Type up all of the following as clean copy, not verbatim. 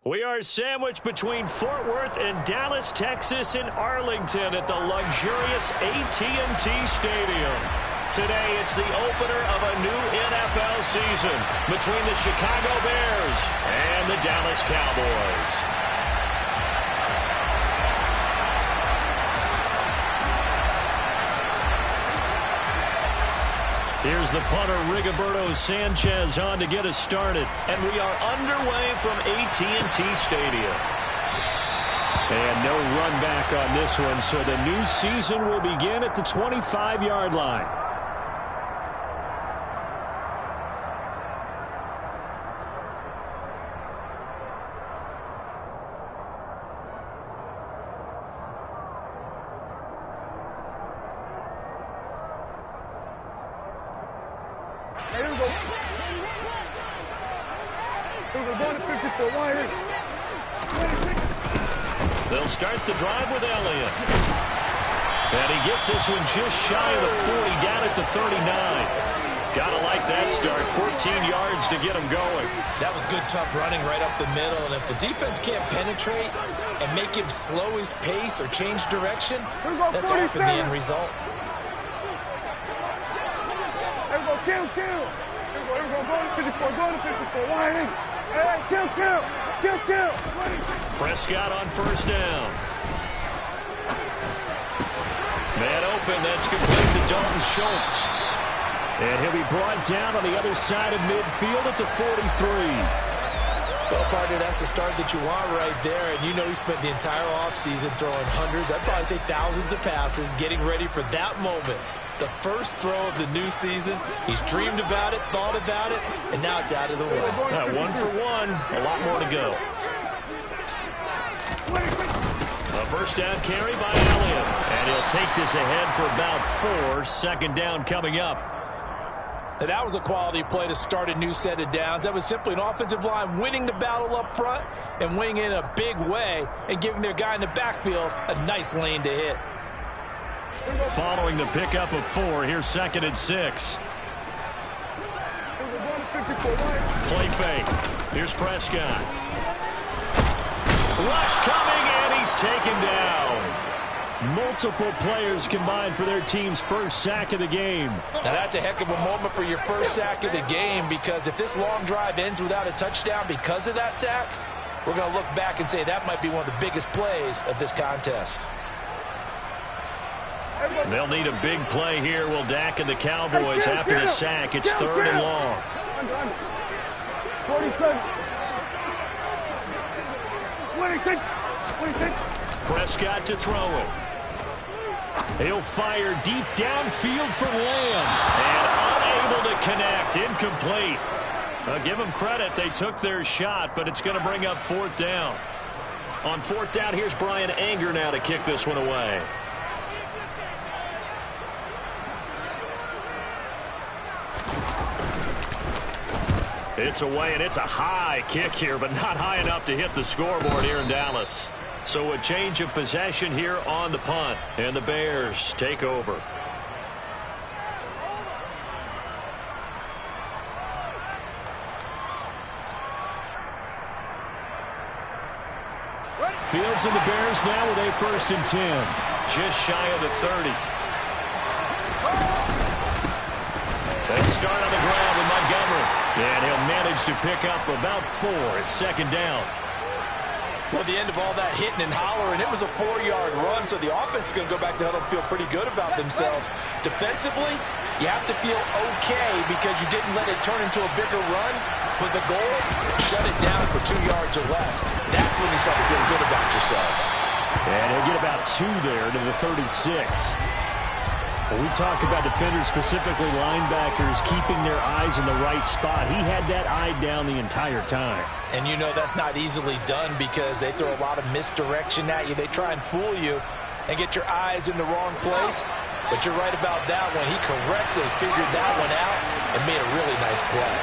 We are sandwiched between Fort Worth and Dallas, Texas, and Arlington at the luxurious AT&T Stadium. Today, it's the opener of a new NFL season between the Chicago Bears and the Dallas Cowboys. Here's the punter, Rigoberto Sanchez, on to get us started. And we are underway from AT&T Stadium. And no run back on this one, so the new season will begin at the 25-yard line. Here we go. We're going to 54 wide. They'll start the drive with Elliott. And he gets this one just shy of the 40, down at the 39. Gotta like that start. 14 yards to get him going. That was good, tough running right up the middle. And if the defense can't penetrate and make him slow his pace or change direction, that's often the end result. Kill. Here we go. Going to 54. Going to 54. Wide. Hey, kill. Prescott on first down. Man open. That's complete to Dalton Schultz. And he'll be brought down on the other side of midfield at the 43. Well, partner, that's the start that you want right there. And you know he spent the entire offseason throwing hundreds, I'd probably say thousands of passes, getting ready for that moment. The first throw of the new season. He's dreamed about it, thought about it, and now it's out of the way. 1 for 1. A lot more to go. A first down carry by Elliott. And he'll take this ahead for about 4. Second down coming up. Now, that was a quality play to start a new set of downs. That was simply an offensive line winning the battle up front and winning in a big way and giving their guy in the backfield a nice lane to hit. Following the pickup of 4, here's 2nd and 6. Play fake. Here's Prescott. Rush coming, and he's taken down. Multiple players combined for their team's first sack of the game. Now that's a heck of a moment for your first sack of the game, because if this long drive ends without a touchdown because of that sack, we're going to look back and say that might be one of the biggest plays of this contest. They'll need a big play here. Will Dak and the Cowboys after the sack. It's 3rd and long. 26. Prescott to throw it. He'll fire deep downfield for Lamb. And unable to connect. Incomplete. Give them credit. They took their shot, but it's going to bring up 4th down. On 4th down, here's Brian Anger now to kick this one away. It's away, and it's a high kick here, but not high enough to hit the scoreboard here in Dallas. So a change of possession here on the punt, and the Bears take over. Fields and the Bears now with a 1st and 10. Just shy of the 30. They start on the ground with Montgomery. And he'll manage to pick up about 4. It's 2nd down. Well, the end of all that hitting and hollering, it was a 4-yard run, so the offense is going to go back to huddle and feel pretty good about themselves. Defensively, you have to feel okay because you didn't let it turn into a bigger run. But the goal, shut it down for 2 yards or less. That's when you start to feel good about yourselves. And he'll get about 2 there to the 36. When we talk about defenders, specifically linebackers, keeping their eyes in the right spot, he had that eye down the entire time. And you know that's not easily done because they throw a lot of misdirection at you. They try and fool you and get your eyes in the wrong place. But you're right about that one. He correctly figured that one out and made a really nice play.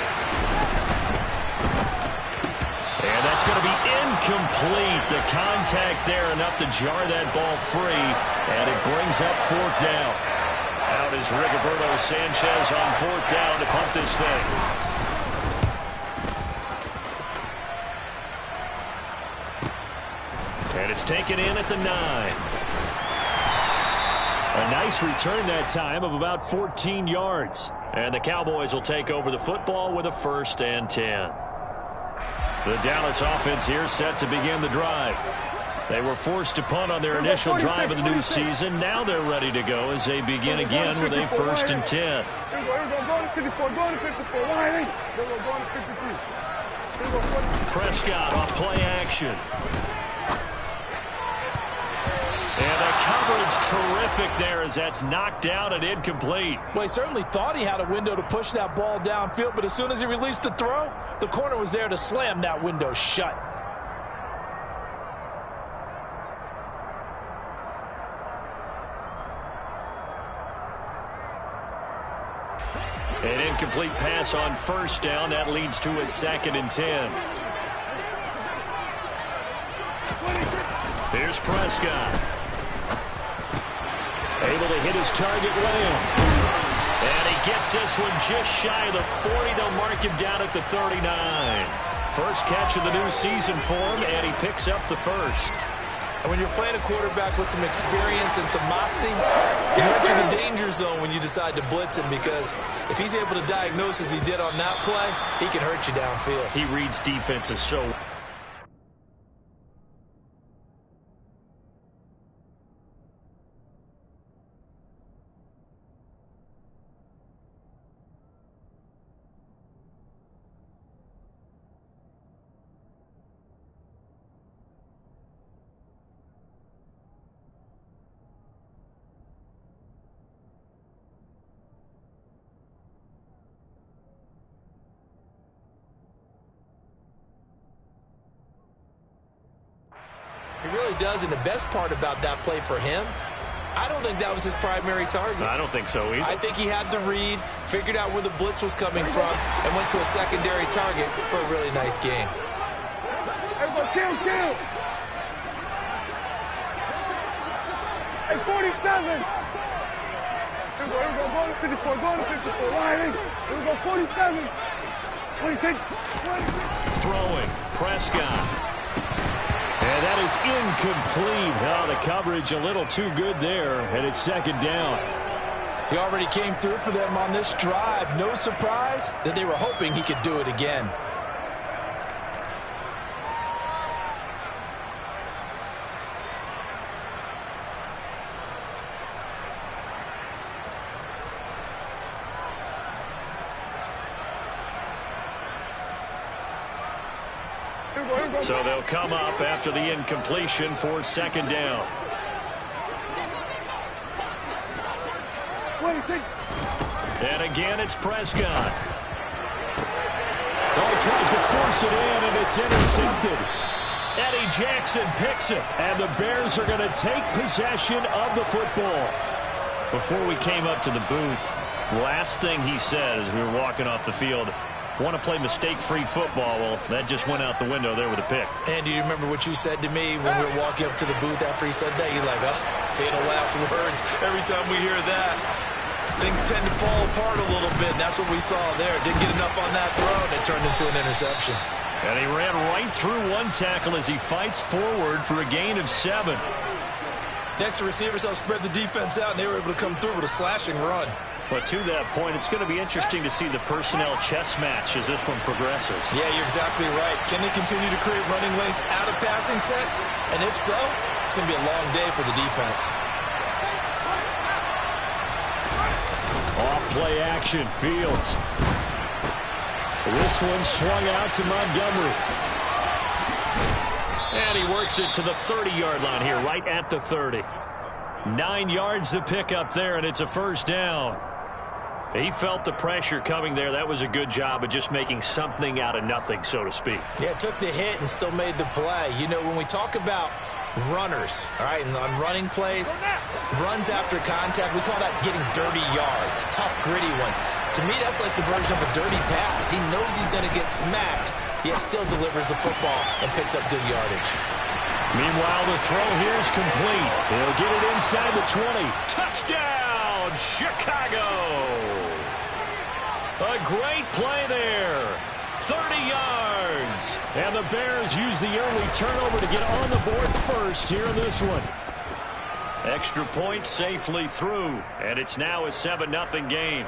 And that's going to be incomplete. The contact there enough to jar that ball free. And it brings up 4th down. Out is Rigoberto Sanchez on 4th down to punt this thing. It's taken in at the 9. A nice return that time of about 14 yards. And the Cowboys will take over the football with a 1st and 10. The Dallas offense here set to begin the drive. They were forced to punt on their initial drive of the new season. Now they're ready to go as they begin again with a 1st and 10. Prescott off play action. And the coverage terrific there as that's knocked out and incomplete. Well, he certainly thought he had a window to push that ball downfield, but as soon as he released the throw, the corner was there to slam that window shut. An incomplete pass on 1st down. That leads to a 2nd and 10. Here's Prescott. Able to hit his target, Lamb. And he gets this one just shy of the 40. They'll mark him down at the 39. First catch of the new season for him, and he picks up the 1st. And when you're playing a quarterback with some experience and some moxie, you enter the danger zone when you decide to blitz him, because if he's able to diagnose as he did on that play, he can hurt you downfield. He reads defenses so. He really does, and the best part about that play for him, I don't think that was his primary target. I don't think so either. I think he had the read, figured out where the blitz was coming from, and went to a secondary target for a really nice game. Everybody, kill! Hey, 47! Here we go, go to 54, go to 54, Riley. Here we go, 47. 26, 26. Throwing, Prescott. And that is incomplete. Oh, the coverage a little too good there, and it's 2nd down. He already came through for them on this drive. No surprise that they were hoping he could do it again. So they'll come up after the incompletion for 2nd down. And again, it's Prescott. Oh, he tries to force it in, and it's intercepted. Eddie Jackson picks it, and the Bears are going to take possession of the football. Before we came up to the booth, last thing he said as we were walking off the field, want to play mistake-free football. Well, that just went out the window there with a pick. And do you remember what you said to me when we were walking up to the booth after he said that? You're like, oh, fatal last words. Every time we hear that, things tend to fall apart a little bit. And that's what we saw there. Didn't get enough on that throw, and it turned into an interception. And he ran right through one tackle as he fights forward for a gain of 7. Next, the receivers helped spread the defense out, and they were able to come through with a slashing run. But to that point, it's going to be interesting to see the personnel chess match as this one progresses. Yeah, you're exactly right. Can they continue to create running lanes out of passing sets? And if so, it's going to be a long day for the defense. Off play action, Fields. This one swung out to Montgomery. And he works it to the 30-yard line here, right at the 30. 9 yards to pick up there, and it's a 1st down. He felt the pressure coming there. That was a good job of just making something out of nothing, so to speak. Yeah, took the hit and still made the play. You know, when we talk about runners, all right, and on running plays, runs after contact, we call that getting dirty yards, tough, gritty ones. To me, that's like the version of a dirty pass. He knows he's going to get smacked, yet still delivers the football and picks up good yardage. Meanwhile, the throw here is complete. He'll get it inside the 20. Touchdown, Chicago! A great play there. 30 yards. And the Bears use the early turnover to get on the board first here in this one. Extra point safely through, and it's now a 7-0 game.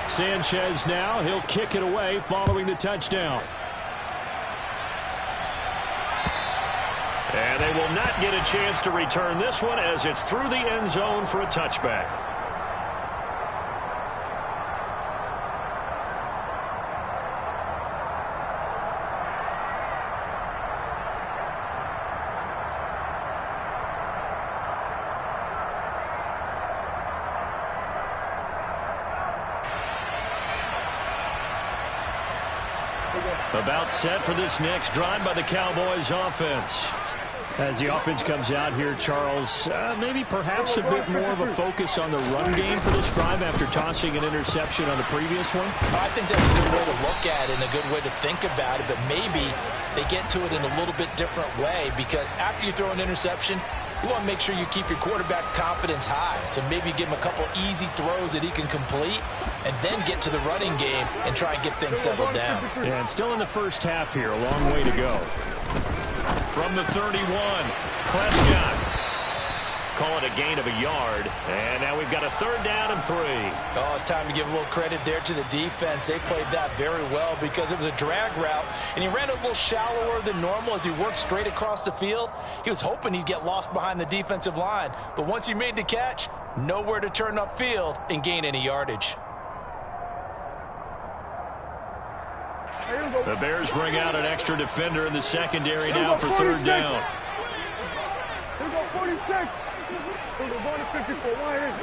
Sanchez now, he'll kick it away following the touchdown. And they will not get a chance to return this one as it's through the end zone for a touchback. About set for this next drive by the Cowboys offense. As the offense comes out here, Charles, maybe perhaps a bit more of a focus on the run game for this drive after tossing an interception on the previous one? I think that's a good way to look at it and a good way to think about it, but maybe they get to it in a little bit different way, because after you throw an interception, you want to make sure you keep your quarterback's confidence high. So maybe give him a couple easy throws that he can complete and then get to the running game and try and get things settled down. Yeah, and still in the first half here, a long way to go. From the 31, Prescott. Call it a gain of a yard. And now we've got a 3rd down and 3. Oh, it's time to give a little credit there to the defense. They played that very well because it was a drag route, and he ran a little shallower than normal as he worked straight across the field. He was hoping he'd get lost behind the defensive line, but once he made the catch, nowhere to turn upfield and gain any yardage. The Bears bring out an extra defender in the secondary now for 3rd down. Here we go, 46. Here we go, going to 54. Wide in.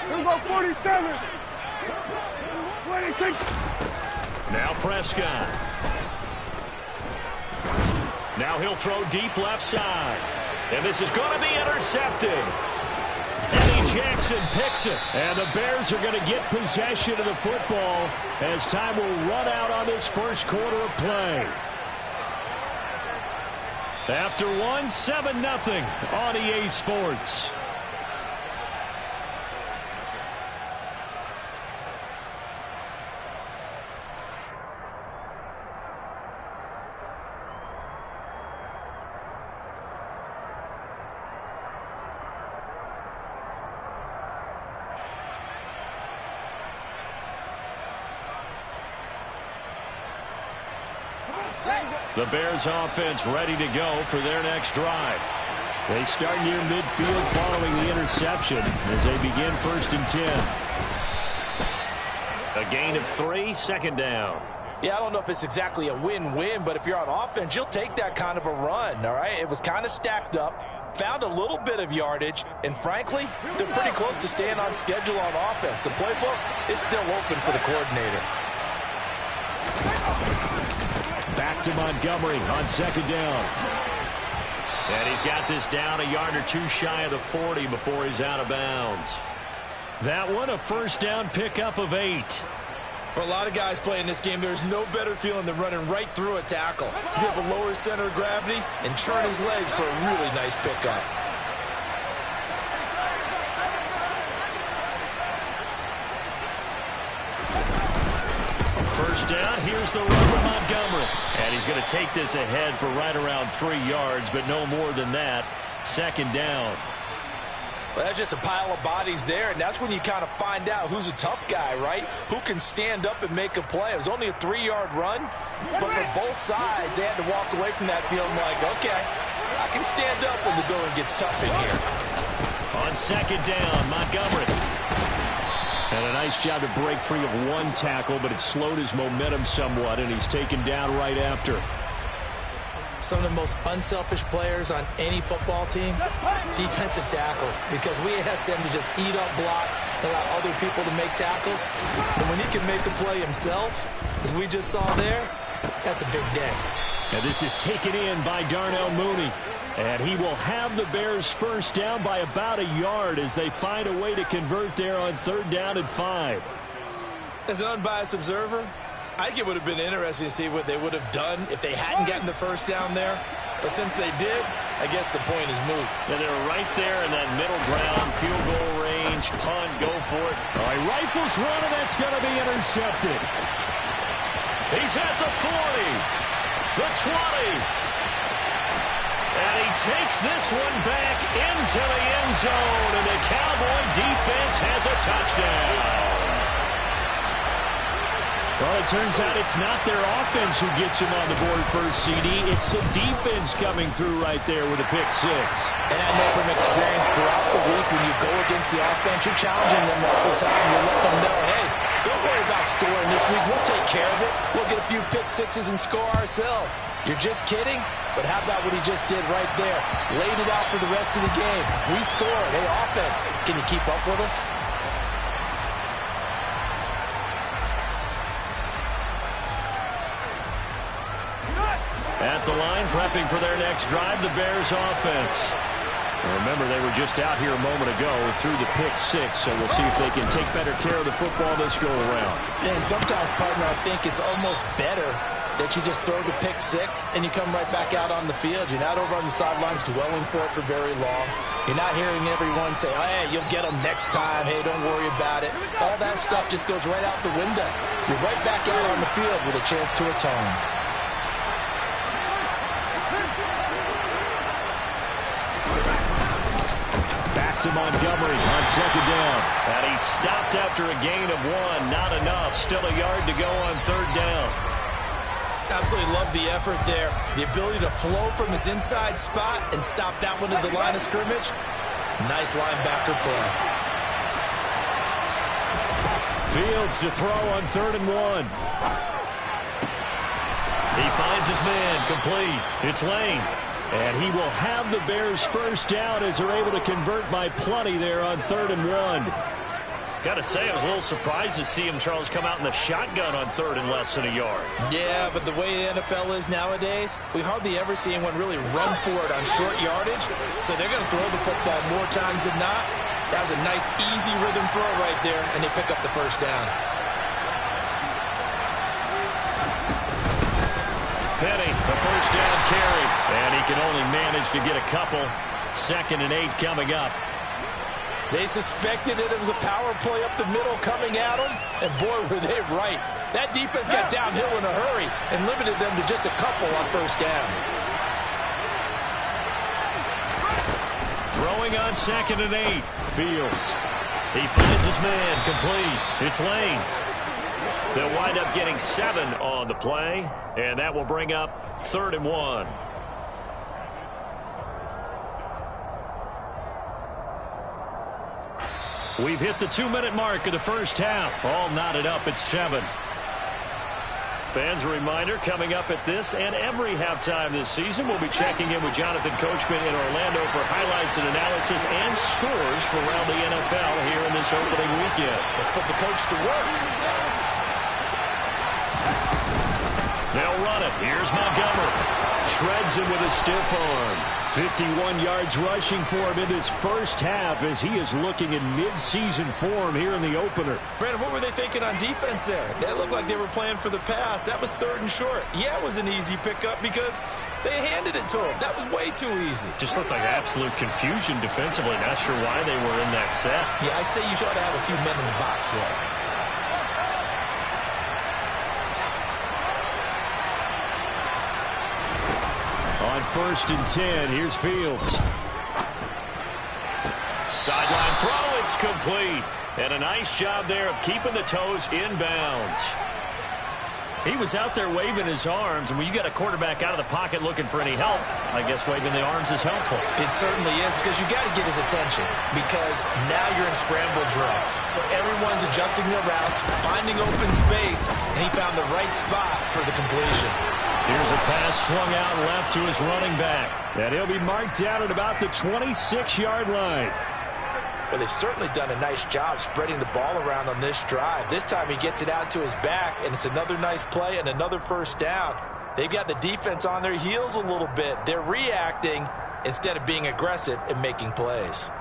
Here we go, 47. 26. Now Prescott. Now he'll throw deep left side. And this is going to be intercepted. Eddie Jackson picks it. And the Bears are going to get possession of the football as time will run out on this first quarter of play. After 7-0 on EA Sports. The Bears offense ready to go for their next drive. They start near midfield following the interception as they begin 1st and 10. A gain of 3, 2nd down. Yeah, I don't know if it's exactly a win-win, but if you're on offense, you'll take that kind of a run, all right? It was kind of stacked up, found a little bit of yardage, and frankly, they're pretty close to staying on schedule on offense. The playbook is still open for the coordinator. Back to Montgomery on 2nd down. And he's got this down a yard or 2 shy of the 40 before he's out of bounds. That one a 1st down pickup of 8. For a lot of guys playing this game, there's no better feeling than running right through a tackle. He's able to lower his center of gravity and churn his legs for a really nice pickup. First down, here's the run from Montgomery. And he's going to take this ahead for right around 3 yards, but no more than that. 2nd down. Well, that's just a pile of bodies there, and that's when you kind of find out who's a tough guy, right? Who can stand up and make a play. It was only a 3-yard run, but for both sides, they had to walk away from that feeling like, okay, I can stand up when the going gets tough in here. On 2nd down, Montgomery. And a nice job to break free of 1 tackle, but it slowed his momentum somewhat, and he's taken down right after. Some of the most unselfish players on any football team, defensive tackles, because we ask them to just eat up blocks and allow other people to make tackles. And when he can make a play himself, as we just saw there, that's a big day. And this is taken in by Darnell Mooney. And he will have the Bears 1st down by about a yard as they find a way to convert there on 3rd down and 5. As an unbiased observer, I think it would have been interesting to see what they would have done if they hadn't gotten the 1st down there. But since they did, I guess the point is moot. And they're right there in that middle ground, field goal range, punt, go for it. All right, rifles one, and that's going to be intercepted. He's at the 40, the 20. And he takes this one back into the end zone, and the Cowboy defense has a touchdown. Well, it turns out it's not their offense who gets him on the board first, CD. It's the defense coming through right there with a pick six. And I know from experience throughout the week, when you go against the offense, you're challenging them all the time. You're letting them know, hey, don't worry about scoring this week. We'll take care of it. We'll get a few pick sixes and score ourselves. You're just kidding? But how about what he just did right there? Laid it out for the rest of the game. We scored. Hey, offense, can you keep up with us? At the line, prepping for their next drive, the Bears offense. Remember, they were just out here a moment ago through the pick six, so we'll see if they can take better care of the football this go-around. And sometimes, partner, I think it's almost better that you just throw the pick six and you come right back out on the field. You're not over on the sidelines dwelling for it for very long. You're not hearing everyone say, oh, hey, you'll get them next time. Hey, don't worry about it. All that stuff just goes right out the window. You're right back out on the field with a chance to atone. To Montgomery on second down. And he stopped after a gain of one. Not enough. Still a yard to go on third down. Absolutely love the effort there. The ability to flow from his inside spot and stop that one at the line of scrimmage. Nice linebacker play. Fields to throw on third and one. He finds his man. Complete. It's Lane. And he will have the Bears first down as they're able to convert by plenty there on third and one. Got to say, I was a little surprised to see him, Charles, come out in the shotgun on third and less than a yard. Yeah, but the way the NFL is nowadays, we hardly ever see anyone really run for it on short yardage. So they're going to throw the football more times than not. That was a nice, easy rhythm throw right there, and they pick up the first down. Penny, the first down carry, and he can only manage to get a couple. 2nd and 8 coming up. They suspected it was a power play up the middle coming at them, and boy, were they right. That defense got downhill in a hurry and limited them to just a couple on first down. Throwing on 2nd and 8. Fields. He finds his man. Complete. It's Lane. They'll wind up getting 7 on the play, and that will bring up 3rd and 1. We've hit the 2-minute mark of the first half. All knotted up at 7. Fans, a reminder, coming up at this and every halftime this season, we'll be checking in with Jonathan Coachman in Orlando for highlights and analysis and scores from around the NFL here in this opening weekend. Let's put the coach to work. They'll run it. Here's Montgomery. Shreds him with a stiff arm. 51 yards rushing for him in this first half as he is looking in mid-season form here in the opener. Brandon, what were they thinking on defense there? They looked like they were playing for the pass. That was 3rd and short. Yeah, it was an easy pickup because they handed it to him. That was way too easy. Just looked like absolute confusion defensively. Not sure why they were in that set. Yeah, I'd say you should have a few men in the box there. On 1st and 10, here's Fields. Sideline throw, it's complete. And a nice job there of keeping the toes inbounds. He was out there waving his arms, and when you got a quarterback out of the pocket looking for any help, I guess waving the arms is helpful. It certainly is, because you got to get his attention, because now you're in scramble drill. So everyone's adjusting their routes, finding open space, and he found the right spot for the completion. Here's a pass swung out left to his running back. And he'll be marked down at about the 26-yard line. Well, they've certainly done a nice job spreading the ball around on this drive. This time he gets it out to his back, and it's another nice play and another first down. They've got the defense on their heels a little bit. They're reacting instead of being aggressive and making plays.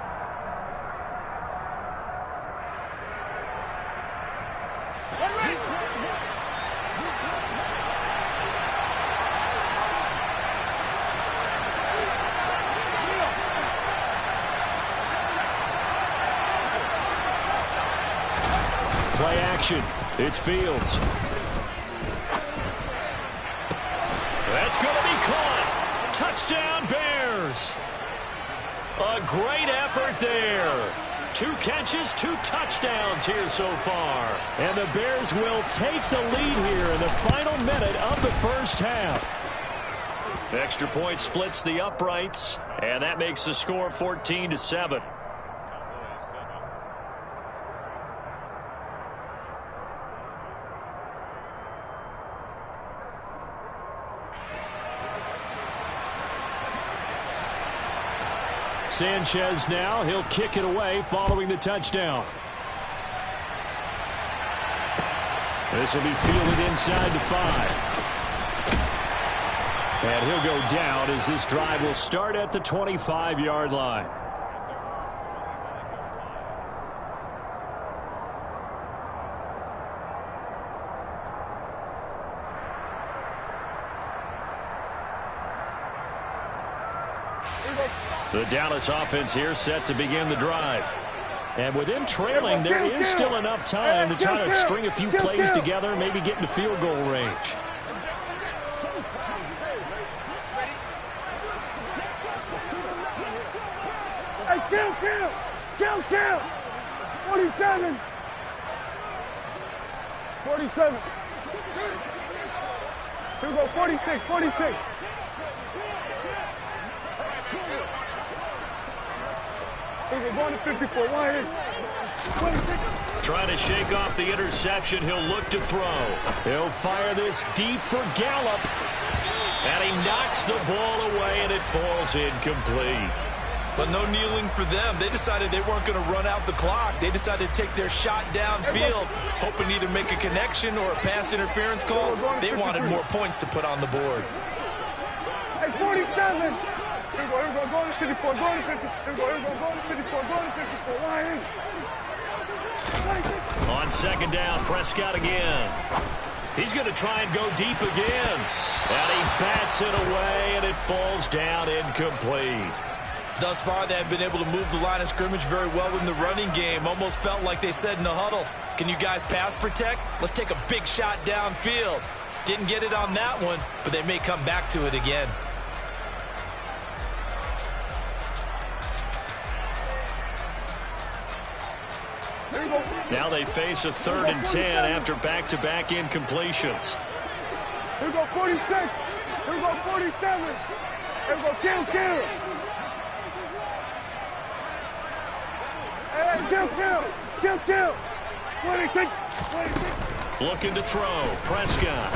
Play action. It's Fields. That's going to be caught. Touchdown, Bears. A great effort there. 2 catches, 2 touchdowns here so far. And the Bears will take the lead here in the final minute of the first half. Extra point splits the uprights, and that makes the score 14-7. Sanchez now, he'll kick it away following the touchdown. This will be fielded inside the 5. And he'll go down as this drive will start at the 25-yard line. The Dallas offense here set to begin the drive. And with them trailing, there is still enough time to try to string a few plays together, maybe get into field goal range. Hey, kill! 47! 47! Here we go, 46! We're going to 54. Line 26. Trying to shake off the interception. He'll look to throw. He'll fire this deep for Gallup. And he knocks the ball away, and it falls incomplete. But no kneeling for them. They decided they weren't going to run out the clock. They decided to take their shot downfield, hoping to either make a connection or a pass interference call. They wanted more points to put on the board. Hey, 47! Here we go, going to 54, going to 50. Here we go, going to 54, going to 54. Line 26. On second down, Prescott again. He's going to try and go deep again. And he bats it away, and it falls down incomplete. Thus far, they have been able to move the line of scrimmage very well in the running game. Almost felt like they said in the huddle, can you guys pass protect? Let's take a big shot downfield. Didn't get it on that one, but they may come back to it again. Now they face a 3rd and 10 after back-to-back incompletions. Here we go, 46. Here we go, 47. Here we go, kill. Hey, kill. 26. Looking to throw. Prescott.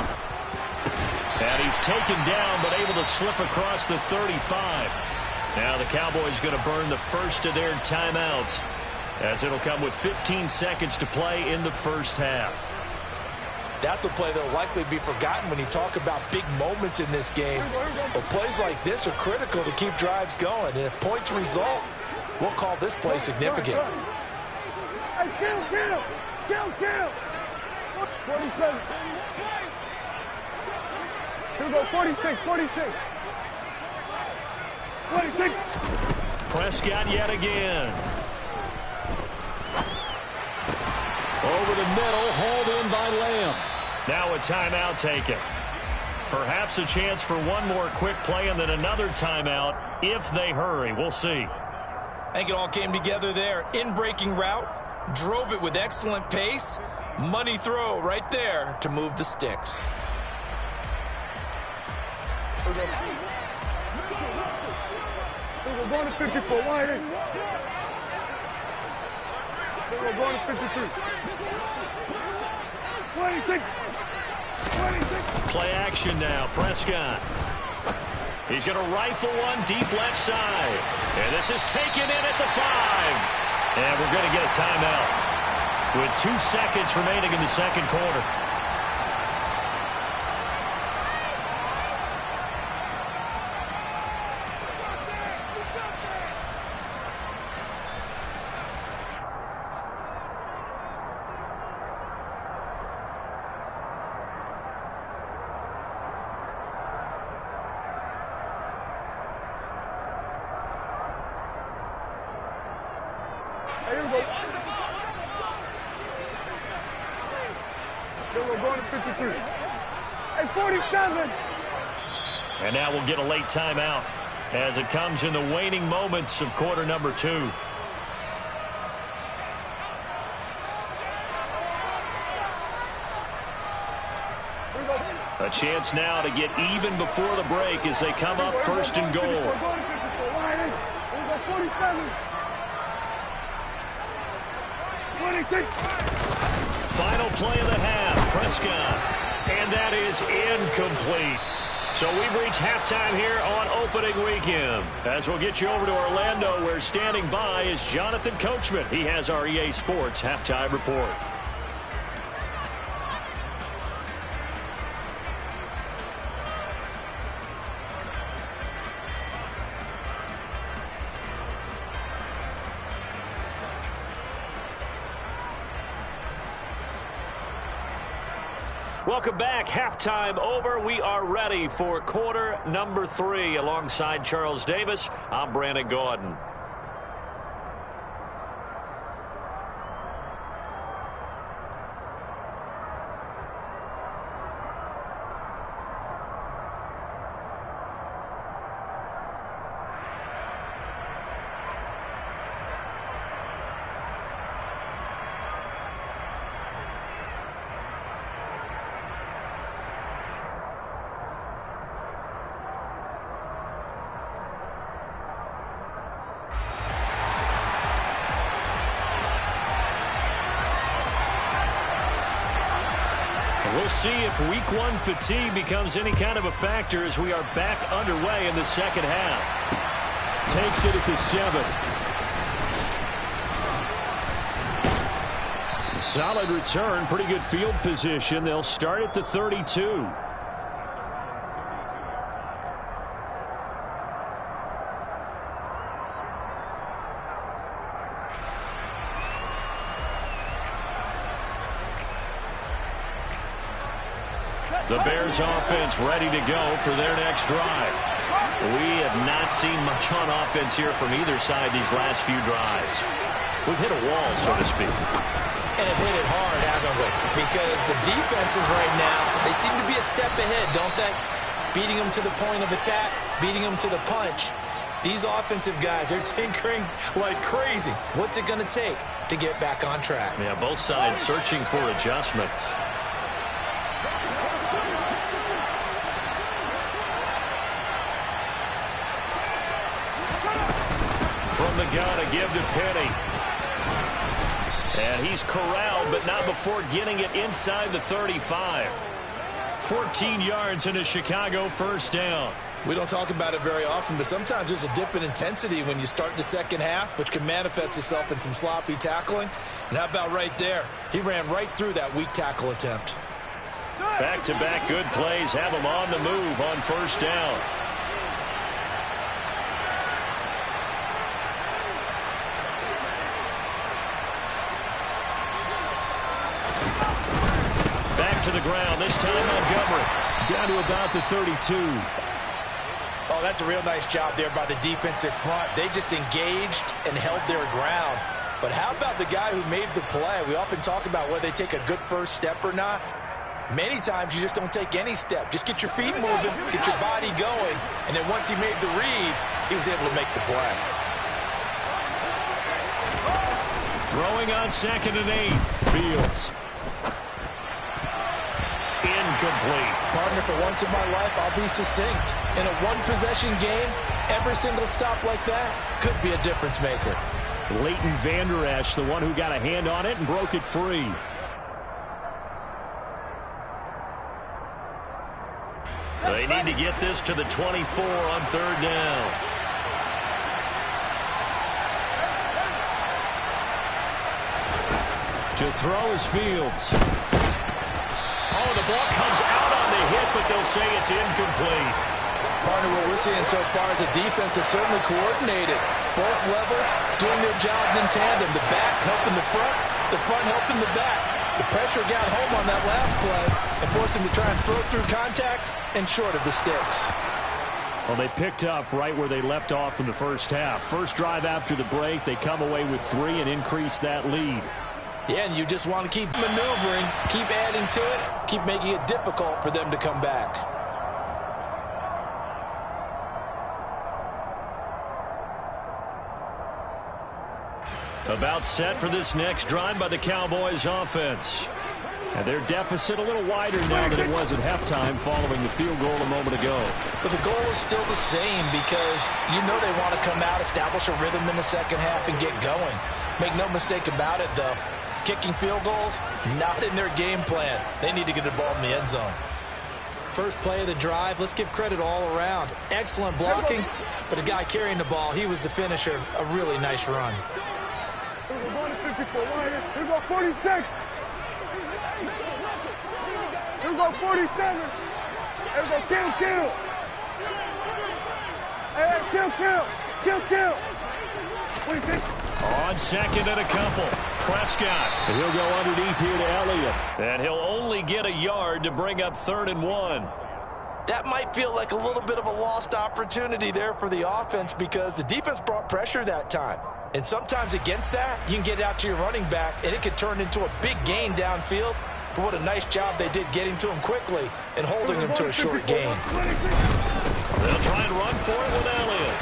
And he's taken down, but able to slip across the 35. Now the Cowboys going to burn the first of their timeouts, as it'll come with 15 seconds to play in the first half. That's a play that will likely be forgotten when you talk about big moments in this game. But plays like this are critical to keep drives going. And if points result, we'll call this play significant. Hey, kill. 47. Here we go, 46. 26. Prescott yet again. Over the middle, hauled in by Lamb. Now a timeout taken. Perhaps a chance for one more quick play and then another timeout if they hurry. We'll see. I think it all came together there. In-breaking route, drove it with excellent pace. Money throw right there to move the sticks. We're going to 54. Line 8. We're going to 53. 26. Play action now. Prescott. He's going to rifle one deep left side. And this is taken in at the 5. And we're going to get a timeout with 2 seconds remaining in the second quarter. Here we go. we're going to 53. Hey, 47. And now we'll get a late timeout as it comes in the waning moments of quarter number 2. A chance now to get even before the break as they come up first and goal. We're going to 54. Line in. We're going 47. 26. Final play of the half, Prescott. And that is incomplete. So we've reached halftime here on opening weekend. As we'll get you over to Orlando, where standing by is Jonathan Coachman. He has our EA Sports halftime report. Welcome back. Halftime over. We are ready for quarter number 3. Alongside Charles Davis, I'm Brandon Gordon. We'll see if week 1 fatigue becomes any kind of a factor as we are back underway in the second half. Takes it at the 7. Solid return, pretty good field position. They'll start at the 32. The Bears offense ready to go for their next drive. We have not seen much on offense here from either side these last few drives. We've hit a wall, so to speak. And have hit it hard, haven't we? Because the defenses right now, they seem to be a step ahead, don't they? Beating them to the point of attack, beating them to the punch. These offensive guys, they're tinkering like crazy. What's it going to take to get back on track? Yeah, both sides searching for adjustments. From the gun, a give to Penny. And he's corralled, but not before getting it inside the 35. 14 yards and a Chicago first down. We don't talk about it very often, but sometimes there's a dip in intensity when you start the second half, which can manifest itself in some sloppy tackling. And how about right there? He ran right through that weak tackle attempt. Back-to-back good plays have him on the move on first down. Back to the ground, this time Montgomery. Down to about the 32. Oh, that's a real nice job there by the defensive front. They just engaged and held their ground. But how about the guy who made the play? We often talk about whether they take a good first step or not. Many times you just don't take any step. Just get your feet moving, get your body going, and then once he made the read, he was able to make the play. Throwing on 2nd and 8. Fields. Incomplete. Partner, for once in my life, I'll be succinct. In a one-possession game, every single stop like that could be a difference maker. Leighton Vander Esch, the one who got a hand on it and broke it free. They need to get this to the 24 on 3rd down. To throw is Fields. Oh, the ball comes out on the hit, but they'll say it's incomplete. Partner, what we're seeing so far is the defense is certainly coordinated. Both levels doing their jobs in tandem. The back helping the front helping the back. The pressure got home on that last play and forced him to try and throw through contact and short of the sticks. Well, they picked up right where they left off in the first half. First drive after the break, they come away with 3 and increase that lead. Yeah, and you just want to keep maneuvering, keep adding to it, keep making it difficult for them to come back. About set for this next drive by the Cowboys offense. And their deficit a little wider now than it was at halftime following the field goal a moment ago. But the goal is still the same because you know they want to come out, establish a rhythm in the second half, and get going. Make no mistake about it, though. Kicking field goals, not in their game plan. They need to get the ball in the end zone. First play of the drive, let's give credit all around. Excellent blocking, but the guy carrying the ball, he was the finisher. A really nice run. Here we go, 54. Here we go, 46. Here we go, 47. Here we go, kill. Hey, kill. 26. On second and a couple, Prescott. And he'll go underneath here to Elliott. And he'll only get a yard to bring up 3rd and 1. That might feel like a little bit of a lost opportunity there for the offense because the defense brought pressure that time. And sometimes against that, you can get it out to your running back, and it could turn into a big gain downfield. But what a nice job they did getting to him quickly and holding him to a short gain. They'll try and run for it with Elliott.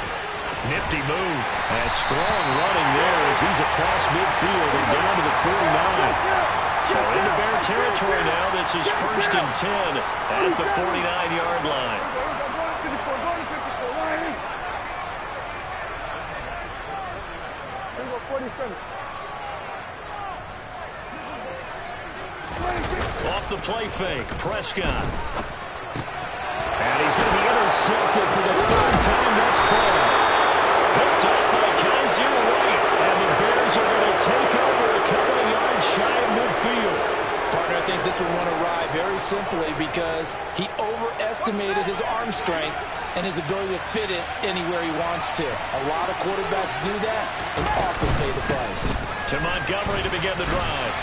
Nifty move. And strong running there as he's across midfield and down to the 49. So into Bear territory now. This is 1st and 10 at the 49-yard line. Here we go, 47. Off the play fake, Prescott. And he's going to be intercepted for the 3rd time thus far. Picked up by Kaiser White. And the Bears are going to take over a couple of yards shy of midfield. Partner, I think this would want to ride very simply because he overestimated his arm strength and his ability to fit it anywhere he wants to. A lot of quarterbacks do that and often pay the price. To Montgomery to begin the drive.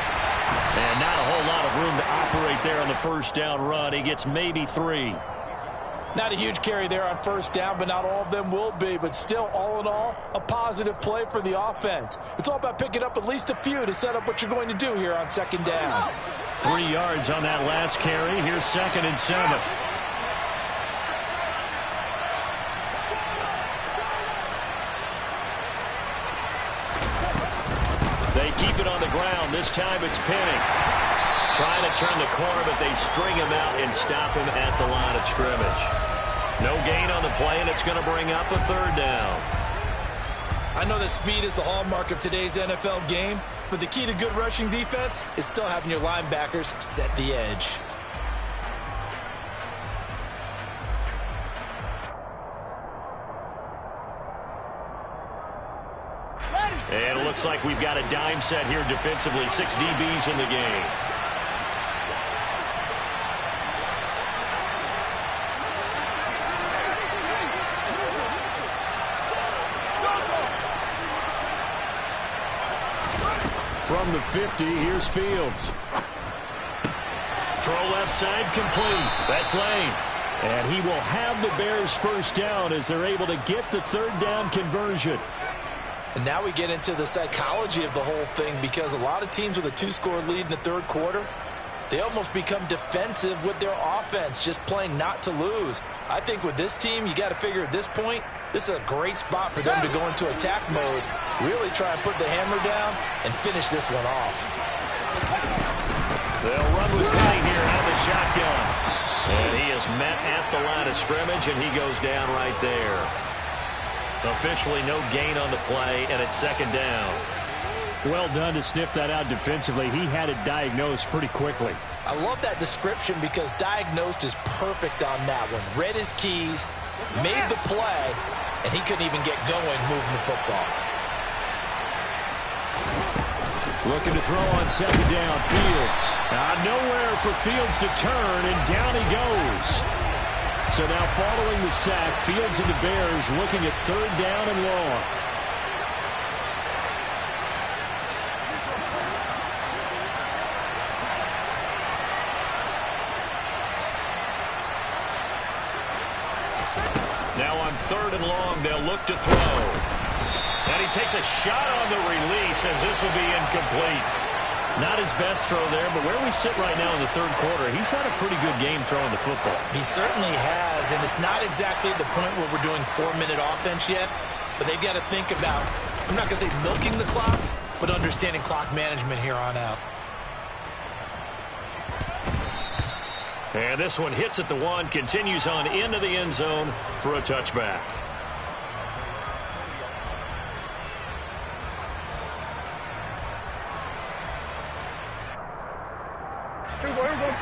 And not a whole lot of room to operate there on the first down run. He gets maybe 3. Not a huge carry there on first down, but not all of them will be. But still, all in all, a positive play for the offense. It's all about picking up at least a few to set up what you're going to do here on 2nd down. 3 yards on that last carry. Here's 2nd and 7. They keep it on the ground. This time it's Penning. Trying to turn the corner, but they string him out and stop him at the line of scrimmage. No gain on the play, and it's going to bring up a 3rd down. I know that speed is the hallmark of today's NFL game, but the key to good rushing defense is still having your linebackers set the edge. And it looks like we've got a dime set here defensively. 6 DBs in the game. From the 50, here's Fields. Throw left side complete. That's Lane. And he will have the Bears first down as they're able to get the 3rd down conversion. And now we get into the psychology of the whole thing because a lot of teams with a 2-score lead in the 3rd quarter, they almost become defensive with their offense, just playing not to lose. I think with this team, you got to figure at this point, this is a great spot for them to go into attack mode, really try and put the hammer down and finish this one off. They'll run with Penning here out of the shotgun. And he is met at the line of scrimmage, and he goes down right there. Officially no gain on the play, and it's 2nd down. Well done to sniff that out defensively. He had it diagnosed pretty quickly. I love that description because diagnosed is perfect on that one. Read his keys, made the play, and he couldn't even get going moving the football. Looking to throw on 2nd down, Fields. Nowhere for Fields to turn, and down he goes. So now following the sack, Fields and the Bears looking at 3rd down and long. Now on 3rd and long, they'll look to throw. And he takes a shot on the release as this will be incomplete. Not his best throw there, but where we sit right now in the third quarter, he's had a pretty good game throwing the football. He certainly has, and it's not exactly the point where we're doing 4-minute offense yet, but they've got to think about, I'm not going to say milking the clock, but understanding clock management here on out. And this one hits at the 1, continues on into the end zone for a touchback.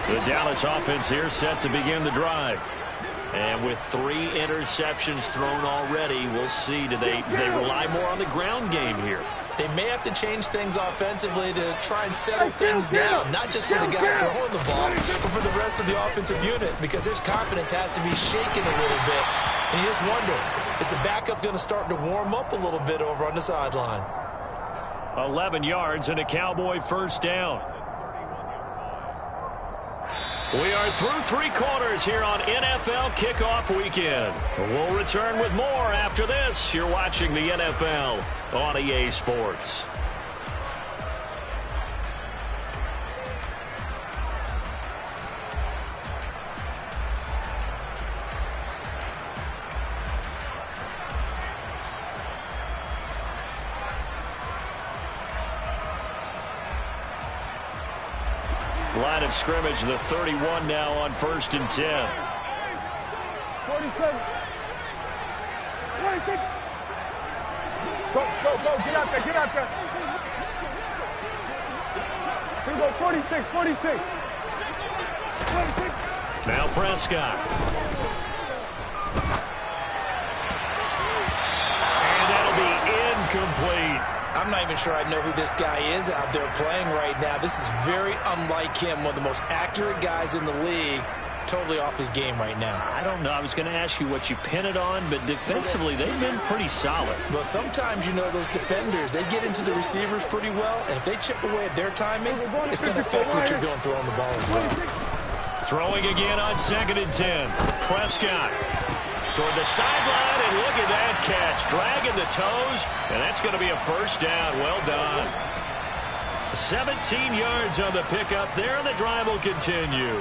The Dallas offense here set to begin the drive. And with 3 interceptions thrown already, we'll see. Do they rely more on the ground game here? They may have to change things offensively to try and settle things down, not just for the guy throwing the ball, but for the rest of the offensive unit, because their confidence has to be shaken a little bit. And you just wonder, is the backup going to start to warm up a little bit over on the sideline? 11 yards and a Cowboy first down. We are through 3 quarters here on NFL Kickoff Weekend. We'll return with more after this. You're watching the NFL on EA Sports. Line of scrimmage, the 31 now on 1st and 10. 47. 26. Go, get out there, get out there. Here we go, 46, 46. 46. Now Prescott. And that'll be incomplete. I'm not even sure I know who this guy is out there playing right now. This is very unlike him, one of the most accurate guys in the league. Totally off his game right now. I don't know. I was going to ask you what you pin it on, but defensively, they've been pretty solid. Well, sometimes, you know, those defenders, they get into the receivers pretty well, and if they chip away at their timing, it's going to affect what you're doing throwing the ball as well. Throwing again on 2nd and 10. Prescott toward the sideline, and look at that catch. Dragging the toes, and that's going to be a first down. Well done. 17 yards on the pickup there, and the drive will continue.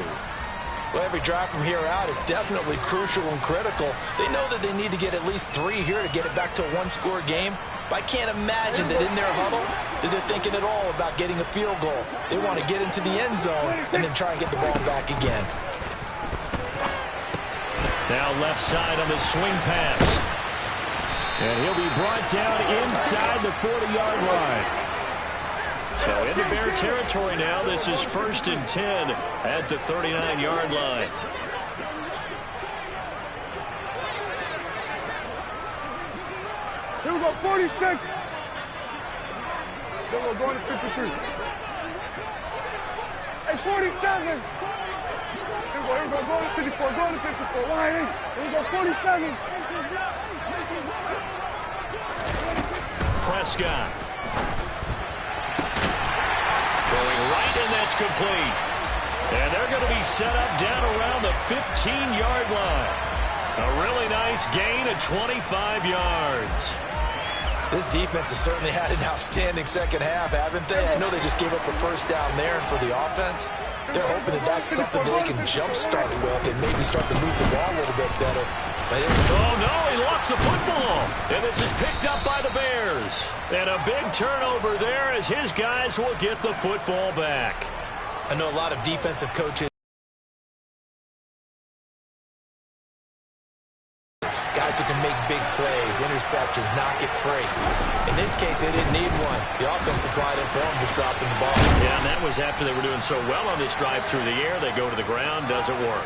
Well, every drive from here out is definitely crucial and critical. They know that they need to get at least 3 here to get it back to a 1-score game. But I can't imagine that in their huddle that they're thinking at all about getting a field goal. They want to get into the end zone and then try and get the ball back again. Now left side on the swing pass. And he'll be brought down inside the 40-yard line. So into Bear territory now. This is 1st and 10 at the 39-yard line. Here we go, 46. Then we're going to 53. Hey, 47. Here we go, going to 54, going to 54. Line 8. Here we go, 47. Prescott. Throwing right, and that's complete. And they're going to be set up down around the 15-yard line. A really nice gain of 25 yards. This defense has certainly had an outstanding second half, haven't they? I know they just gave up the first down there, and for the offense, they're hoping that that's something they can jumpstart with and maybe start to move the ball a little bit better. Oh, no, he lost the football. And this is picked up by the Bears. And a big turnover there as his guys will get the football back. I know a lot of defensive coaches. Guys who can make big plays, interceptions, knock it free. In this case, they didn't need one. The offense supplied it for them, just dropping the ball. Yeah, and that was after they were doing so well on this drive through the air. They go to the ground, doesn't work.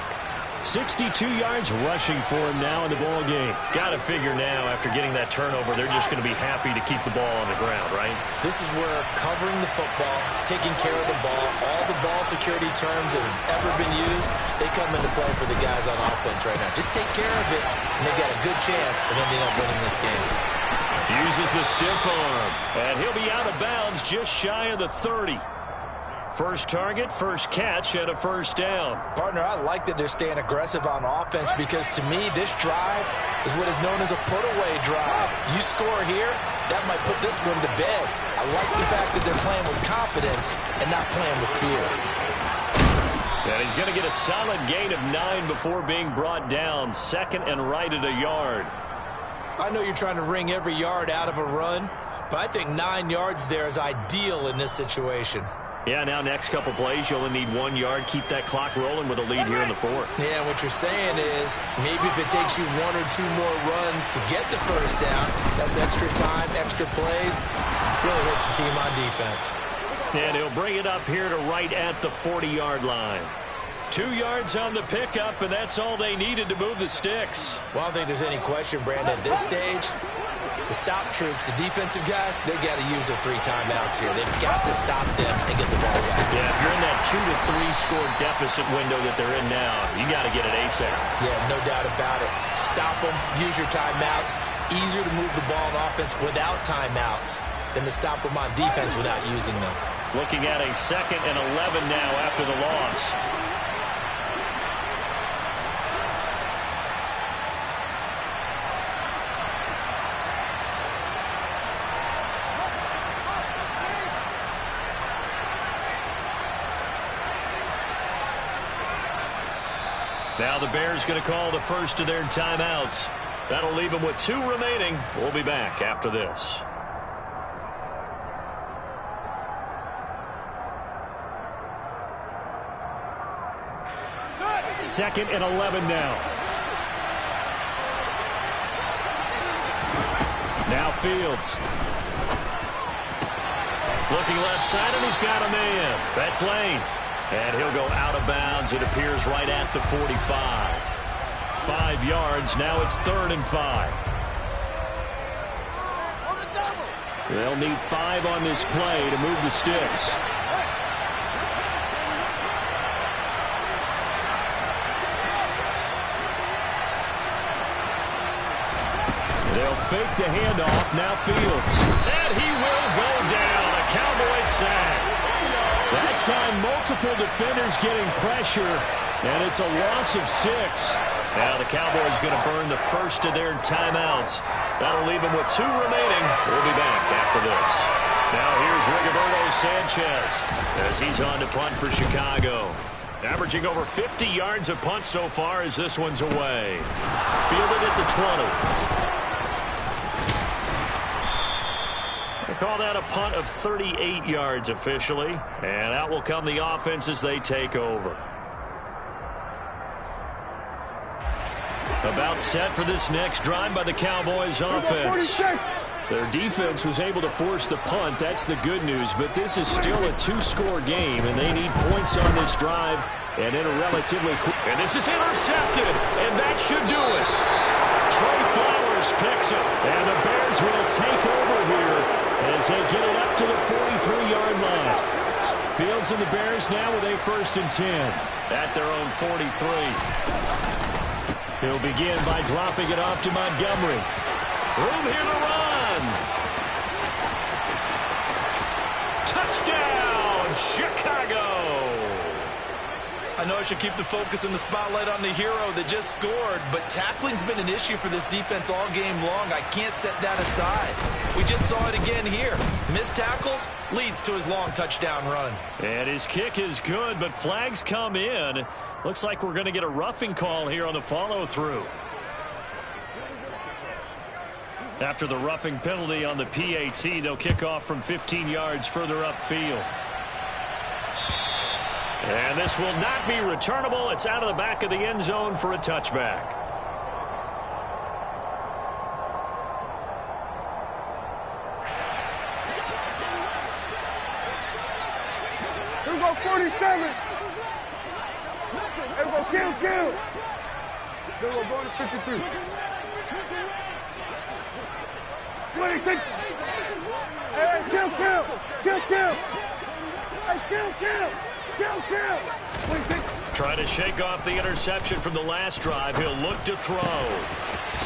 62 yards rushing for him now in the ball game. Got to figure now, after getting that turnover, they're just going to be happy to keep the ball on the ground, right? This is where covering the football, taking care of the ball, all the ball security terms that have ever been used, they come into play for the guys on offense right now. Just take care of it, and they've got a good chance of ending up winning this game. Uses the stiff arm, and he'll be out of bounds just shy of the 30. First target, first catch, and a first down. Partner, I like that they're staying aggressive on offense because to me, this drive is what is known as a put-away drive. You score here, that might put this one to bed. I like the fact that they're playing with confidence and not playing with fear. And he's going to get a solid gain of 9 before being brought down. Second and right at a yard. I know you're trying to wring every yard out of a run, but I think 9 yards there is ideal in this situation. Yeah, now next couple plays, you only need 1 yard. Keep that clock rolling with a lead here in the fourth. Yeah, what you're saying is maybe if it takes you 1 or 2 more runs to get the first down, that's extra time, extra plays. Really hurts the team on defense. And he'll bring it up here to right at the 40-yard line. 2 yards on the pickup, and that's all they needed to move the sticks. Well, I don't think there's any question, Brandon, at this stage. The stop troops, the defensive guys, they got to use their 3 timeouts here. They've got to stop them and get the ball back. Yeah, if you're in that 2 to 3 score deficit window that they're in now, you got to get it ASAP. Yeah, no doubt about it. Stop them, use your timeouts. Easier to move the ball on offense without timeouts than to stop them on defense without using them. Looking at a 2nd and 11 now after the loss. Now the Bears going to call the first of their timeouts. That'll leave them with 2 remaining. We'll be back after this. Second and 11 now. Now Fields. Looking left side, and he's got a man. That's Lane. And he'll go out of bounds. It appears right at the 45. 5 yards. Now it's 3rd and 5. They'll need 5 on this play to move the sticks. They'll fake the handoff. Now Fields. And he will go down. A Cowboys sack. That time, multiple defenders getting pressure, and it's a loss of 6. Now the Cowboys going to burn the first of their timeouts. That'll leave them with 2 remaining. We'll be back after this. Now here's Rigoberto Sanchez as he's on to punt for Chicago. Averaging over 50 yards a punt so far as this one's away. Fielded at the 20. Call that a punt of 38 yards officially. And out will come the offense as they take over. About set for this next drive by the Cowboys offense. Their defense was able to force the punt. That's the good news. But this is still a 2-score game, and they need points on this drive. And in a relatively quick. And this is intercepted, and that should do it. Trey Flowers picks it, and the Bears will take over here as they get it up to the 43-yard line. Fields and the Bears now with a 1st and 10 at their own 43. He'll begin by dropping it off to Montgomery. Room here to run. Touchdown, Chicago. I know I should keep the focus and the spotlight on the hero that just scored, but tackling's been an issue for this defense all game long. I can't set that aside. We just saw it again here. Missed tackles leads to his long touchdown run. And his kick is good, but flags come in. Looks like we're going to get a roughing call here on the follow-through. After the roughing penalty on the PAT, they'll kick off from 15 yards further upfield. And this will not be returnable. It's out of the back of the end zone for a touchback. Here we go, 47. Here we go, kill. Here we go, going to 53. 26. Hey, kill. Hey, kill. Trying to shake off the interception from the last drive. He'll look to throw.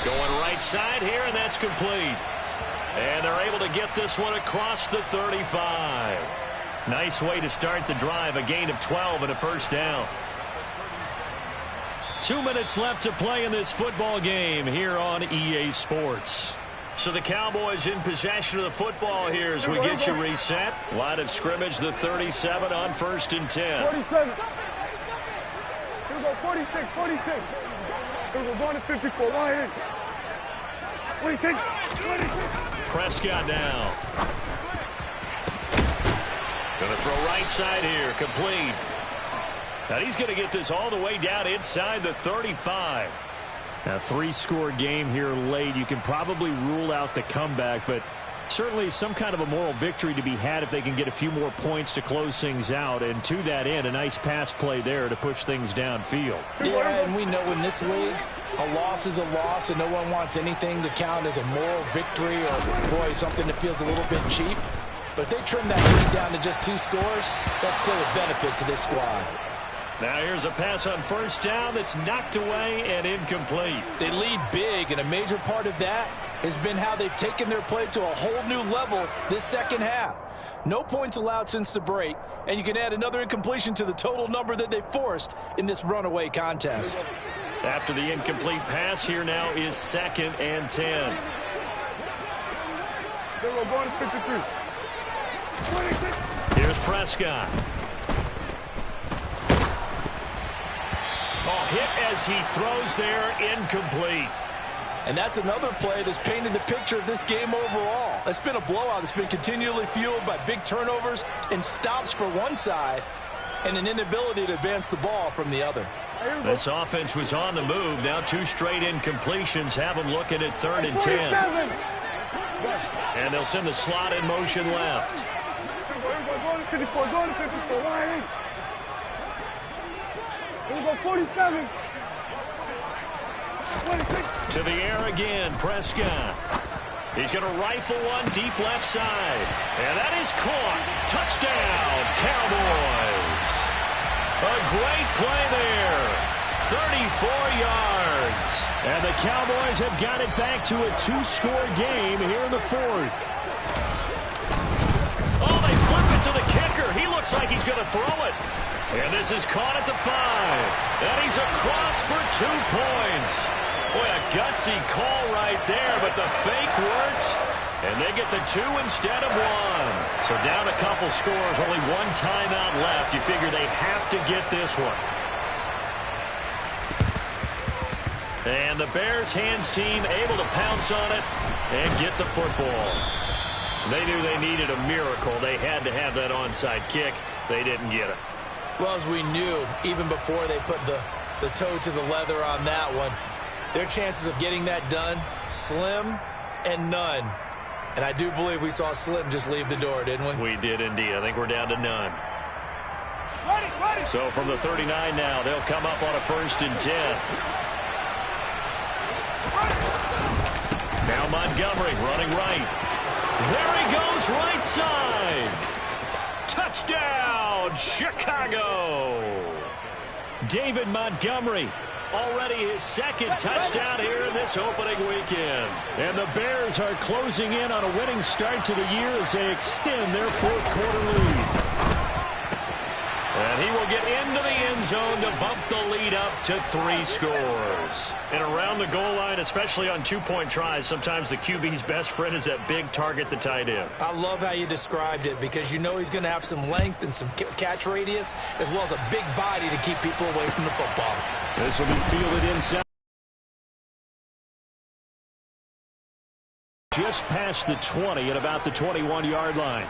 Going right side here, and that's complete. And they're able to get this one across the 35. Nice way to start the drive, a gain of 12 and a first down. 2 minutes left to play in this football game here on EA Sports. So the Cowboys in possession of the football here as we get you reset. Line of scrimmage, the 37 on 1st and 10. 47. Here we go, 46, 46. Here we go, going to 54, line in. 26, 26. Prescott now. Going to throw right side here, complete. Now he's going to get this all the way down inside the 35. A 3-score game here late. You can probably rule out the comeback, but certainly some kind of a moral victory to be had if they can get a few more points to close things out. And to that end, a nice pass play there to push things downfield. Yeah, and we know in this league, a loss is a loss, and no one wants anything to count as a moral victory or, boy, something that feels a little bit cheap. But if they trim that lead down to just 2 scores, that's still a benefit to this squad. Now here's a pass on 1st down that's knocked away and incomplete. They lead big, and a major part of that has been how they've taken their play to a whole new level this second half. No points allowed since the break, and you can add another incompletion to the total number that they forced in this runaway contest. After the incomplete pass, here now is 2nd and 10. Then we're going to 53. 26. Here's Prescott. Oh, hit as he throws there, incomplete. And that's another play that's painted the picture of this game overall. It's been a blowout that's been continually fueled by big turnovers and stops for one side and an inability to advance the ball from the other. This offense was on the move. Now 2 straight incompletions have them looking at 3rd and 10. And they'll send the slot in motion left. Going to 54, going to 54, line in. Here we go, 47. 26. To the air again, Prescott. He's going to rifle one deep left side. And that is caught. Touchdown, Cowboys. A great play there. 34 yards. And the Cowboys have got it back to a 2-score game here in the 4th. Oh, they flip it to the kicker. He looks like he's going to throw it. And this is caught at the 5. And he's across for 2 points. Boy, a gutsy call right there, but the fake works. And they get the 2 instead of 1. So down a couple scores, only 1 timeout left. You figure they have to get this one. And the Bears hands team able to pounce on it and get the football. They knew they needed a miracle. They had to have that onside kick. They didn't get it. Well, as we knew, even before they put the toe to the leather on that one, their chances of getting that done, slim and none. And I do believe we saw Slim just leave the door, didn't we? We did indeed. I think we're down to none. So from the 39 now, they'll come up on a 1st and 10. Now Montgomery running right. There he goes, right side. Touchdown, Chicago. David Montgomery, already his 2nd touchdown here in this opening weekend. And the Bears are closing in on a winning start to the year as they extend their 4th quarter lead. And he will get into the end zone to bump the lead up to 3 scores. And around the goal line, especially on 2-point tries, sometimes the QB's best friend is that big target, the tight end. I love how you described it because you know he's going to have some length and some catch radius as well as a big body to keep people away from the football. This will be fielded inside. Just past the 20 at about the 21-yard line.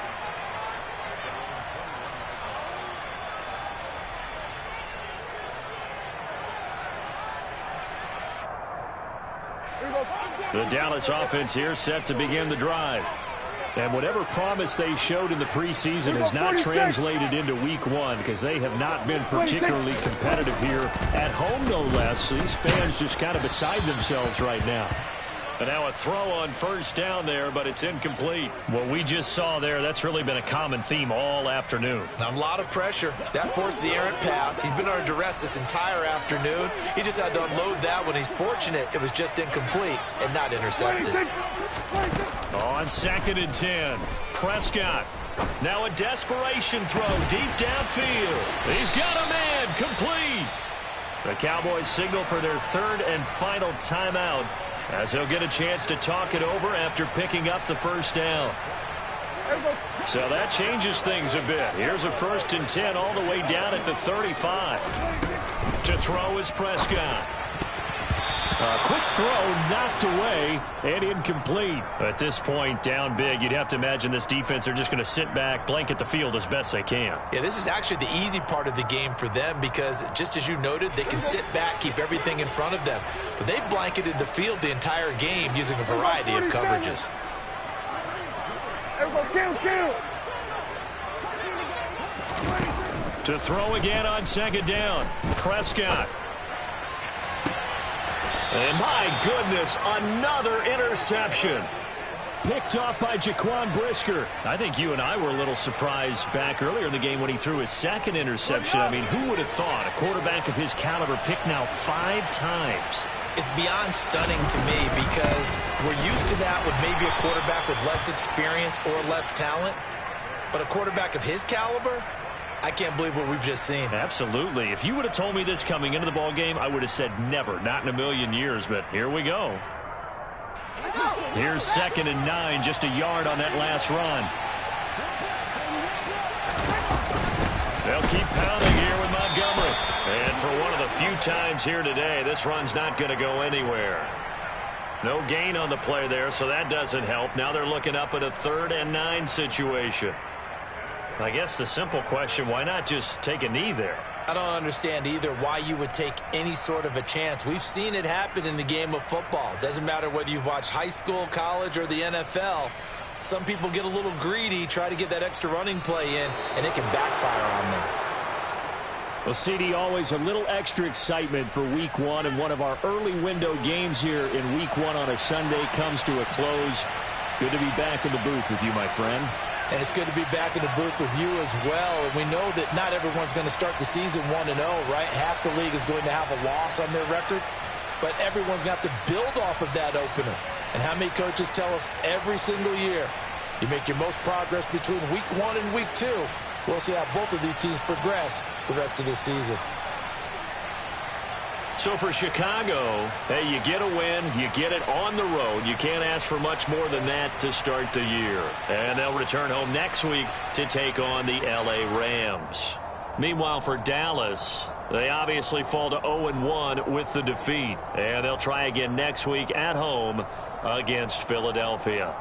The Dallas offense here set to begin the drive. And whatever promise they showed in the preseason has not translated into week 1 because they have not been particularly competitive here at home, no less. These fans just kind of beside themselves right now. And now a throw on 1st down there, but it's incomplete. What we just saw there, that's really been a common theme all afternoon. A lot of pressure. That forced the errant pass. He's been under duress this entire afternoon. He just had to unload that one. He's fortunate it was just incomplete and not intercepted. On 2nd and 10, Prescott Now a desperation throw deep downfield. He's got a man, complete. The Cowboys signal for their third and final timeout as they'll get a chance to talk it over after picking up the first down. So that changes things a bit. Here's a 1st and 10 all the way down at the 35. To throw is Prescott. A quick throw knocked away and incomplete. At this point, down big, you'd have to imagine this defense are just going to sit back, blanket the field as best they can. Yeah, this is actually the easy part of the game for them because, just as you noted, they can sit back, keep everything in front of them. But they've blanketed the field the entire game using a variety of coverages. To throw again on 2nd down, Prescott. And my goodness, another interception. Picked off by Jaquan Brisker. I think you and I were a little surprised back earlier in the game when he threw his 2nd interception. I mean, who would have thought a quarterback of his caliber picked now 5 times? It's beyond stunning to me because we're used to that with maybe a quarterback with less experience or less talent. But a quarterback of his caliber, I can't believe what we've just seen. Absolutely. If you would have told me this coming into the ball game, I would have said never, not in a million years. But here we go. Here's 2nd and 9, just a yard on that last run. They'll keep pounding here with Montgomery. And for one of the few times here today, this run's not going to go anywhere. No gain on the play there, so that doesn't help. Now they're looking up at a 3rd and 9 situation. I guess the simple question, why not just take a knee there? I don't understand either why you would take any sort of a chance. We've seen it happen in the game of football. Doesn't matter whether you've watched high school, college, or the NFL. Some people get a little greedy, try to get that extra running play in, and it can backfire on them. Well, CD, always a little extra excitement for Week 1, and one of our early window games here in Week 1 on a Sunday comes to a close. Good to be back in the booth with you, my friend. And it's good to be back in the booth with you as well. And we know that not everyone's going to start the season 1-0, right? Half the league is going to have a loss on their record. But everyone's going to have to build off of that opener. And how many coaches tell us every single year, you make your most progress between Week 1 and Week 2. We'll see how both of these teams progress the rest of this season. So for Chicago, hey, you get a win, you get it on the road. You can't ask for much more than that to start the year. And they'll return home next week to take on the L.A. Rams. Meanwhile, for Dallas, they obviously fall to 0-1 with the defeat. And they'll try again next week at home against Philadelphia.